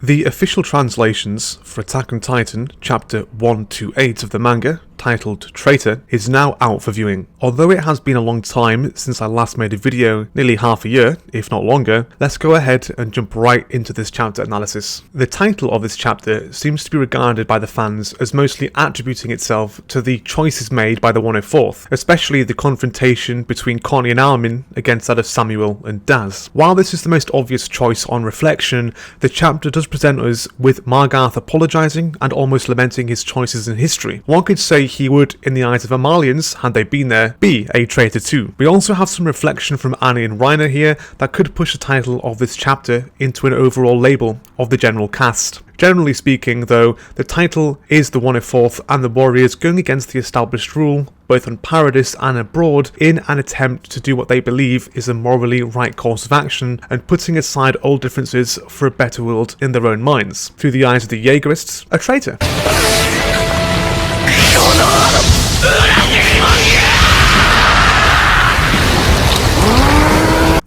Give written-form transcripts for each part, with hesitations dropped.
The official translations for Attack on Titan, chapter 128 of the manga, titled Traitor, is now out for viewing. Although it has been a long time since I last made a video, nearly half a year, if not longer, let's go ahead and jump right into this chapter analysis. The title of this chapter seems to be regarded by the fans as mostly attributing itself to the choices made by the 104th, especially the confrontation between Connie and Armin against that of Samuel and Daz. While this is the most obvious choice on reflection, the chapter does present us with Margarth apologising and almost lamenting his choices in history. One could say he would, in the eyes of Amalians, had they been there, be a traitor too. We also have some reflection from Annie and Reiner here that could push the title of this chapter into an overall label of the general cast. Generally speaking, though, the title is the 104th and the warriors going against the established rule, both on Paradis and abroad, in an attempt to do what they believe is a morally right course of action and putting aside all differences for a better world in their own minds. Through the eyes of the Jaegerists, a traitor.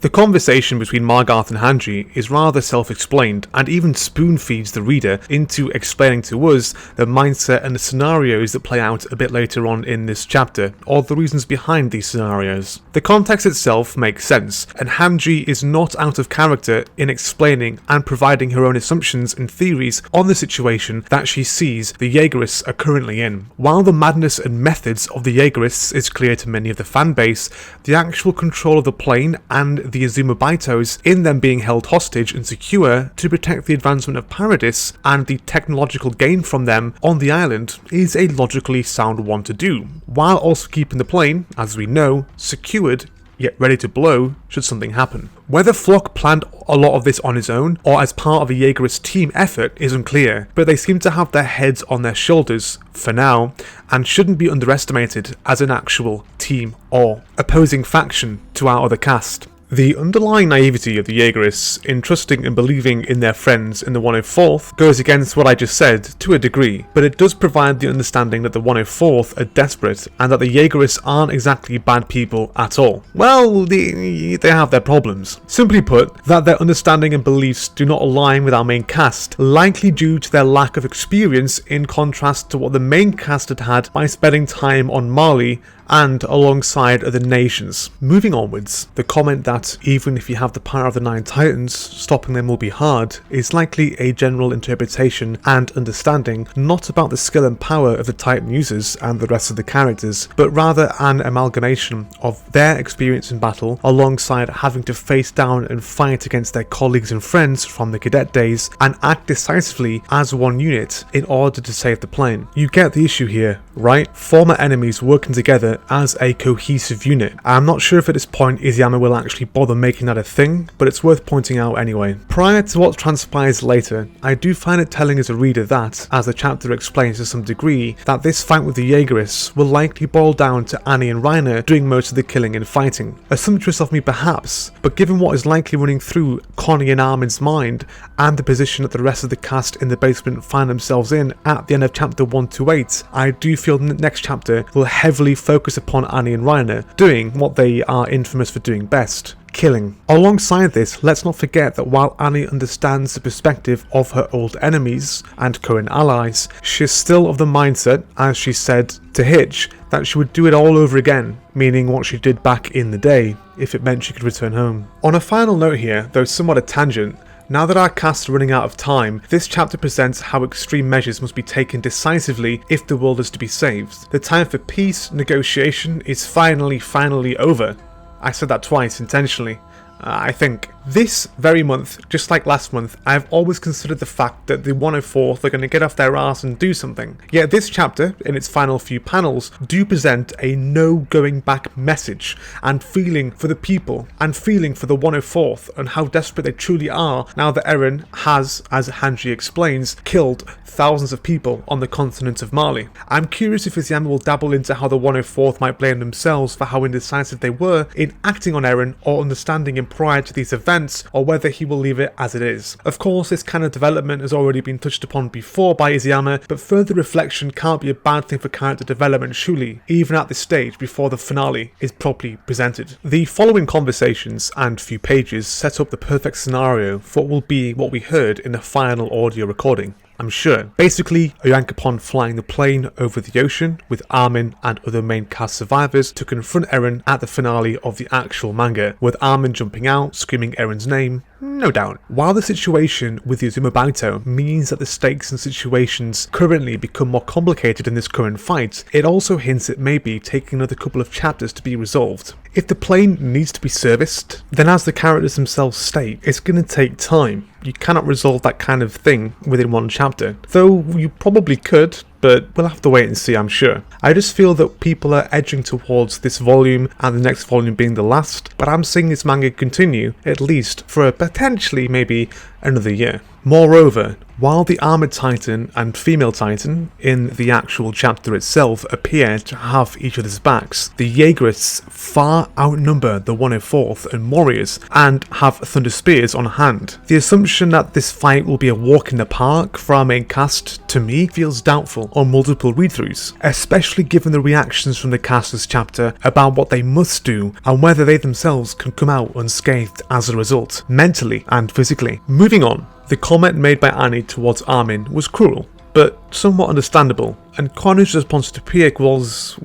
The conversation between Margarth and Hanji is rather self-explained and even spoon-feeds the reader into explaining to us the mindset and the scenarios that play out a bit later on in this chapter, or the reasons behind these scenarios. The context itself makes sense, and Hanji is not out of character in explaining and providing her own assumptions and theories on the situation that she sees the Jaegerists are currently in. While the madness and methods of the Jaegerists is clear to many of the fanbase, the actual control of the plane and the Azuma Baitos in them being held hostage and secure to protect the advancement of Paradis and the technological gain from them on the island is a logically sound one to do, while also keeping the plane, as we know, secured yet ready to blow should something happen. Whether Floch planned a lot of this on his own or as part of a Jaegerist team effort is unclear, but they seem to have their heads on their shoulders for now and shouldn't be underestimated as an actual team or opposing faction to our other cast. The underlying naivety of the Jaegerists in trusting and believing in their friends in the 104th goes against what I just said to a degree, but it does provide the understanding that the 104th are desperate and that the Jaegerists aren't exactly bad people at all. Well, they have their problems. Simply put, that their understanding and beliefs do not align with our main cast, likely due to their lack of experience in contrast to what the main cast had by spending time on Mali and alongside other nations. Moving onwards, the comment that even if you have the power of the 9 Titans, stopping them will be hard is likely a general interpretation and understanding, not about the skill and power of the Titan users and the rest of the characters, but rather an amalgamation of their experience in battle alongside having to face down and fight against their colleagues and friends from the cadet days and act decisively as one unit in order to save the plane. You get the issue here, right? Former enemies working together as a cohesive unit. I'm not sure if at this point Izayama will actually bother making that a thing, but it's worth pointing out anyway. Prior to what transpires later, I do find it telling as a reader that, as the chapter explains to some degree, that this fight with the Jaegerists will likely boil down to Annie and Reiner doing most of the killing and fighting. Assumptuous of me perhaps, but given what is likely running through Connie and Armin's mind, and the position that the rest of the cast in the basement find themselves in at the end of chapter 128, I do feel the next chapter will heavily focus upon Annie and Reiner doing what they are infamous for doing best: killing. Alongside this, let's not forget that while Annie understands the perspective of her old enemies and current allies, she is still of the mindset, as she said to Hitch, that she would do it all over again, meaning what she did back in the day, if it meant she could return home. On a final note here, though somewhat a tangent, now that our cast are running out of time, this chapter presents how extreme measures must be taken decisively if the world is to be saved. The time for peace, negotiation is finally over. I said that twice intentionally. I think. This very month, just like last month, I've always considered the fact that the 104th are going to get off their arse and do something. Yet this chapter, in its final few panels, do present a no going back message and feeling for the people and feeling for the 104th and how desperate they truly are now that Eren has, as Hanji explains, killed thousands of people on the continent of Mali. I'm curious if Izayama will dabble into how the 104th might blame themselves for how indecisive they were in acting on Eren or understanding him prior to these events events, or whether he will leave it as it is. Of course, this kind of development has already been touched upon before by Izayama, but further reflection can't be a bad thing for character development, surely, even at this stage before the finale is properly presented. The following conversations and few pages set up the perfect scenario for what will be what we heard in the final audio recording, I'm sure. Basically, Oyankopon flying the plane over the ocean with Armin and other main cast survivors to confront Eren at the finale of the actual manga, with Armin jumping out, screaming Eren's name, no doubt. While the situation with the Uzumabito means that the stakes and situations currently become more complicated in this current fight, it also hints at maybe taking another couple of chapters to be resolved. If the plane needs to be serviced, then as the characters themselves state, it's going to take time. You cannot resolve that kind of thing within one chapter. Though you probably could, but we'll have to wait and see, I'm sure. I just feel that people are edging towards this volume and the next volume being the last, but I'm seeing this manga continue, at least for potentially maybe another year. Moreover, while the Armored Titan and Female Titan in the actual chapter itself appear to have each other's backs, the Jaegerists far outnumber the 104th and Warriors and have Thunder Spears on hand. The assumption that this fight will be a walk in the park for our main cast, to me, feels doubtful on multiple read-throughs, especially given the reactions from the cast this chapter about what they must do and whether they themselves can come out unscathed as a result, mentally and physically. Moving on. The comment made by Annie towards Armin was cruel, but somewhat understandable, and Connor's response to Pieck was,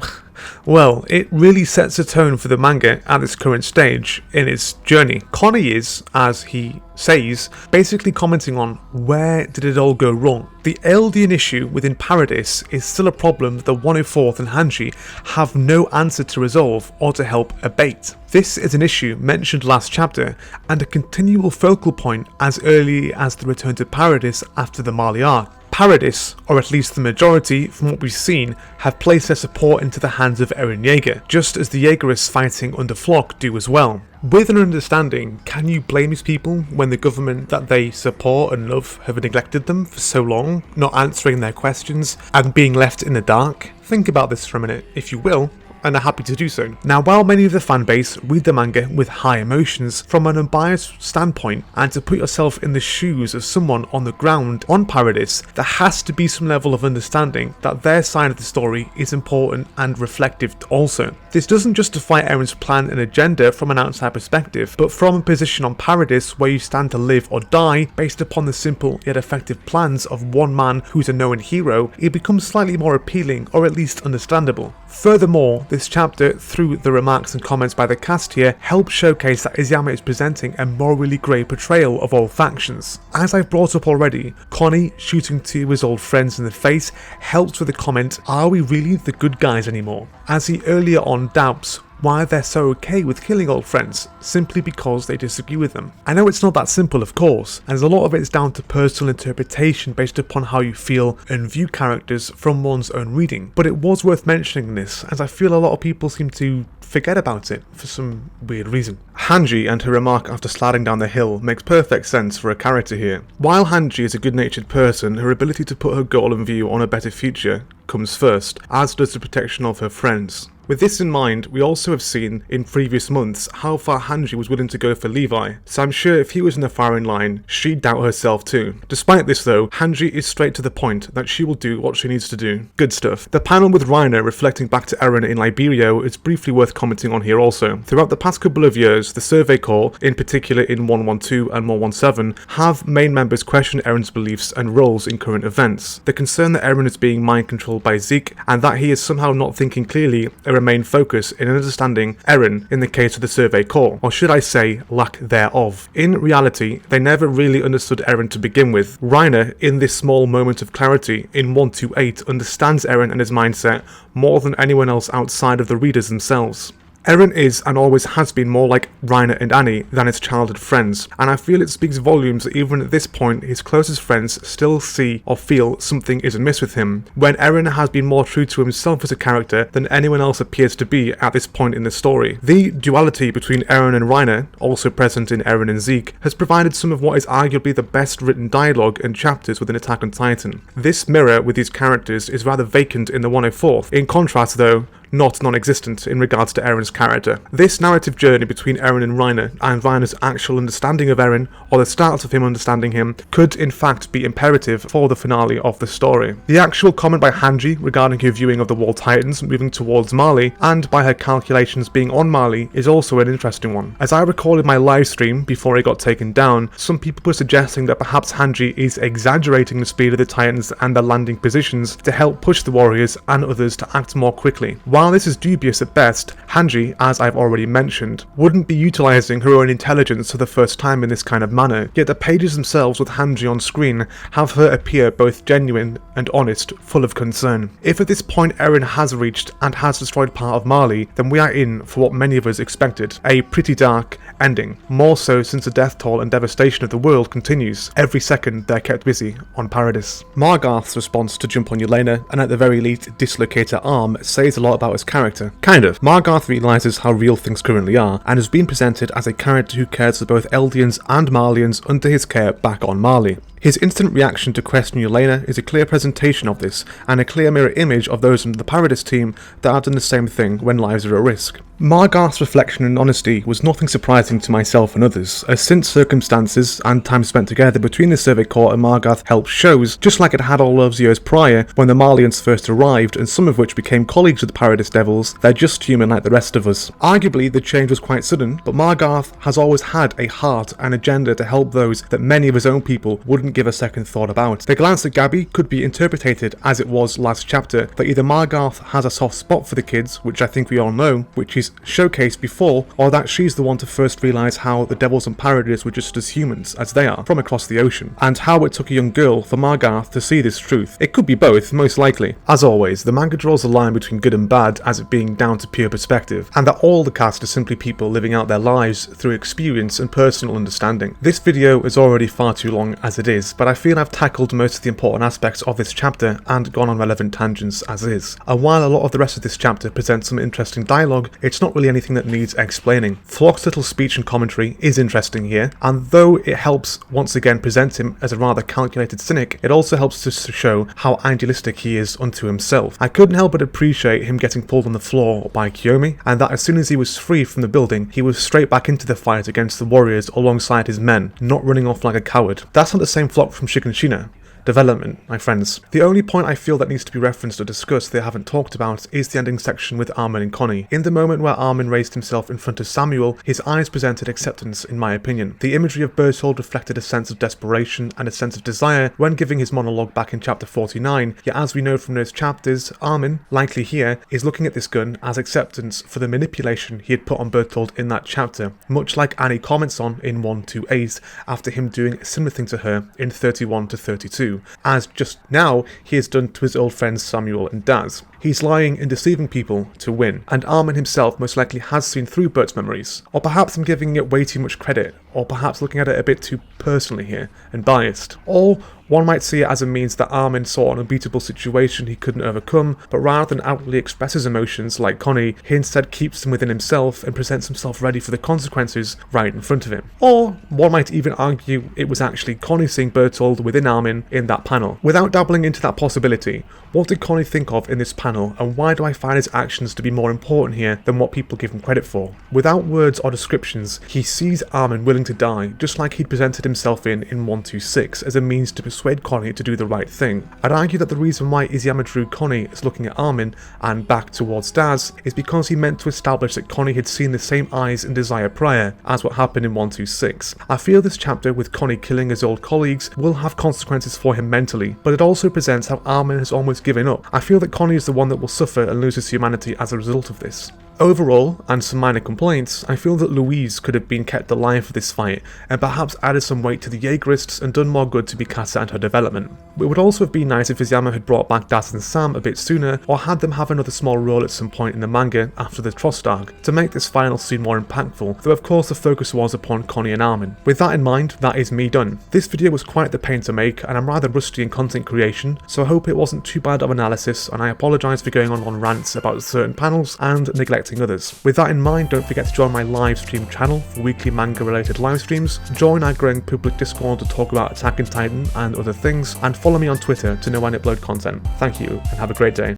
well, it really sets a tone for the manga at this current stage in its journey. Connie is, as he says, basically commenting on where did it all go wrong. The Eldian issue within Paradis is still a problem that the 104th and Hanji have no answer to resolve or to help abate. This is an issue mentioned last chapter and a continual focal point as early as the return to Paradis after the Mali arc. Paradis, or at least the majority from what we've seen, have placed their support into the hands of Eren Yeager, just as the Jaegerists fighting under Floch do as well. With an understanding, can you blame these people when the government that they support and love have neglected them for so long, not answering their questions and being left in the dark? Think about this for a minute, if you will, and are happy to do so. Now, while many of the fanbase read the manga with high emotions from an unbiased standpoint, and to put yourself in the shoes of someone on the ground on Paradis, there has to be some level of understanding that their side of the story is important and reflective also. This doesn't justify Eren's plan and agenda from an outside perspective, but from a position on Paradis where you stand to live or die based upon the simple yet effective plans of one man who's a known hero, it becomes slightly more appealing or at least understandable. Furthermore, this chapter, through the remarks and comments by the cast here, helps showcase that Izayama is presenting a morally grey portrayal of all factions. As I've brought up already, Connie shooting two of his old friends in the face helps with the comment, are we really the good guys anymore? As he earlier on doubts why they're so okay with killing old friends, simply because they disagree with them. I know it's not that simple, of course, and a lot of it is down to personal interpretation based upon how you feel and view characters from one's own reading, but it was worth mentioning this, as I feel a lot of people seem to forget about it for some weird reason. Hanji and her remark after sliding down the hill makes perfect sense for a character here. While Hanji is a good-natured person, her ability to put her goal in view on a better future comes first, as does the protection of her friends. With this in mind, we also have seen in previous months how far Hanji was willing to go for Levi, so I'm sure if he was in the firing line, she'd doubt herself too. Despite this though, Hanji is straight to the point that she will do what she needs to do. Good stuff. The panel with Reiner reflecting back to Eren in Liberio is briefly worth commenting on here also. Throughout the past couple of years, the Survey Corps, in particular in 112 and 117, have main members question Eren's beliefs and roles in current events. The concern that Eren is being mind controlled by Zeke and that he is somehow not thinking clearly remain focus in understanding Eren in the case of the Survey Corps, or should I say lack thereof. In reality, they never really understood Eren to begin with. Reiner, in this small moment of clarity in 128, understands Eren and his mindset more than anyone else outside of the readers themselves. Eren is and always has been more like Reiner and Annie than his childhood friends, and I feel it speaks volumes that even at this point his closest friends still see or feel something is amiss with him, when Eren has been more true to himself as a character than anyone else appears to be at this point in the story. The duality between Eren and Reiner, also present in Eren and Zeke, has provided some of what is arguably the best written dialogue and chapters within Attack on Titan. This mirror with these characters is rather vacant in the 104th. In contrast though, not non-existent in regards to Eren's character. This narrative journey between Eren and Reiner's actual understanding of Eren, or the start of him understanding him, could in fact be imperative for the finale of the story. The actual comment by Hanji regarding her viewing of the Wall Titans moving towards Marley, and by her calculations being on Marley, is also an interesting one. As I recorded my live stream before it got taken down, some people were suggesting that perhaps Hanji is exaggerating the speed of the Titans and their landing positions to help push the warriors and others to act more quickly. While this is dubious at best, Hanji, as I've already mentioned, wouldn't be utilising her own intelligence for the first time in this kind of manner, yet the pages themselves with Hanji on screen have her appear both genuine and honest, full of concern. If at this point Eren has reached and has destroyed part of Marley, then we are in for what many of us expected, a pretty dark ending, more so since the death toll and devastation of the world continues. Every second they're kept busy on Paradis. Margarth's response to jump on Yelena, and at the very least dislocate her arm, says a lot about his character. Kind of. Margarth realises how real things currently are, and has been presented as a character who cares for both Eldians and Marlians under his care back on Marley. His instant reaction to question Yelena is a clear presentation of this, and a clear mirror image of those under the Paradis team that have done the same thing when lives are at risk. Margarth's reflection and honesty was nothing surprising to myself and others, as since circumstances and time spent together between the Survey Corps and Margarth help shows, just like it had all those years prior when the Marlians first arrived, and some of which became colleagues of the Paradis Devils, they're just human like the rest of us. Arguably, the change was quite sudden, but Margarth has always had a heart and agenda to help those that many of his own people wouldn't give a second thought about. The glance at Gabby could be interpreted as it was last chapter, that either Margarth has a soft spot for the kids, which I think we all know, which is showcased before, or that she's the one to first realise how the Devils and Paradis were just as humans as they are from across the ocean, and how it took a young girl for Margarth to see this truth. It could be both, most likely. As always, the manga draws a line between good and bad as it being down to pure perspective, and that all the cast are simply people living out their lives through experience and personal understanding. This video is already far too long as it is, but I feel I've tackled most of the important aspects of this chapter and gone on relevant tangents as is. And while a lot of the rest of this chapter presents some interesting dialogue, it's not really anything that needs explaining. Floch's little speech and commentary is interesting here, and though it helps once again present him as a rather calculated cynic, it also helps to show how idealistic he is unto himself. I couldn't help but appreciate him getting pulled on the floor by Kiyomi, and that as soon as he was free from the building, he was straight back into the fight against the warriors alongside his men, not running off like a coward. That's not the same Floch from Shingeki. Development, my friends. The only point I feel that needs to be referenced or discussed they haven't talked about is the ending section with Armin and Connie. In the moment where Armin raised himself in front of Samuel, his eyes presented acceptance in my opinion. The imagery of Berthold reflected a sense of desperation and a sense of desire when giving his monologue back in chapter 49, yet as we know from those chapters, Armin, likely here, is looking at this gun as acceptance for the manipulation he had put on Berthold in that chapter, much like Annie comments on in 128 after him doing a similar thing to her in 31 to 32. As just now he has done to his old friends Samuel and Daz. He's lying and deceiving people to win, and Armin himself most likely has seen through Bert's memories. Or perhaps I'm giving it way too much credit, or perhaps looking at it a bit too personally here, and biased. Or one might see it as a means that Armin saw an unbeatable situation he couldn't overcome, but rather than outwardly express his emotions like Connie, he instead keeps them within himself and presents himself ready for the consequences right in front of him. Or one might even argue it was actually Connie seeing Berthold within Armin in that panel. Without dabbling into that possibility, what did Connie think of in this panel, and why do I find his actions to be more important here than what people give him credit for? Without words or descriptions, he sees Armin willing to die, just like he'd presented himself in 126, as a means to persuade Connie to do the right thing. I'd argue that the reason why Izayama drew Connie is looking at Armin and back towards Daz is because he meant to establish that Connie had seen the same eyes and desire prior as what happened in 126. I feel this chapter with Connie killing his old colleagues will have consequences for him mentally, but it also presents how Armin has almost given up. I feel that Connie is the one that will suffer and lose his humanity as a result of this. Overall, and some minor complaints, I feel that Louise could have been kept alive for this fight, and perhaps added some weight to the Jaegerists and done more good to Mikasa and her development. It would also have been nice if Izayama had brought back Daz and Sam a bit sooner, or had them have another small role at some point in the manga after the Trost arc, to make this final scene more impactful, though of course the focus was upon Connie and Armin. With that in mind, that is me done. This video was quite the pain to make, and I'm rather rusty in content creation, so I hope it wasn't too bad of analysis, and I apologise for going on rants about certain panels and neglecting others. With that in mind, don't forget to join my Livestream channel for weekly manga related live streams, join our growing public Discord to talk about Attack on Titan and other things, and follow me on Twitter to know when I upload content. Thank you and have a great day.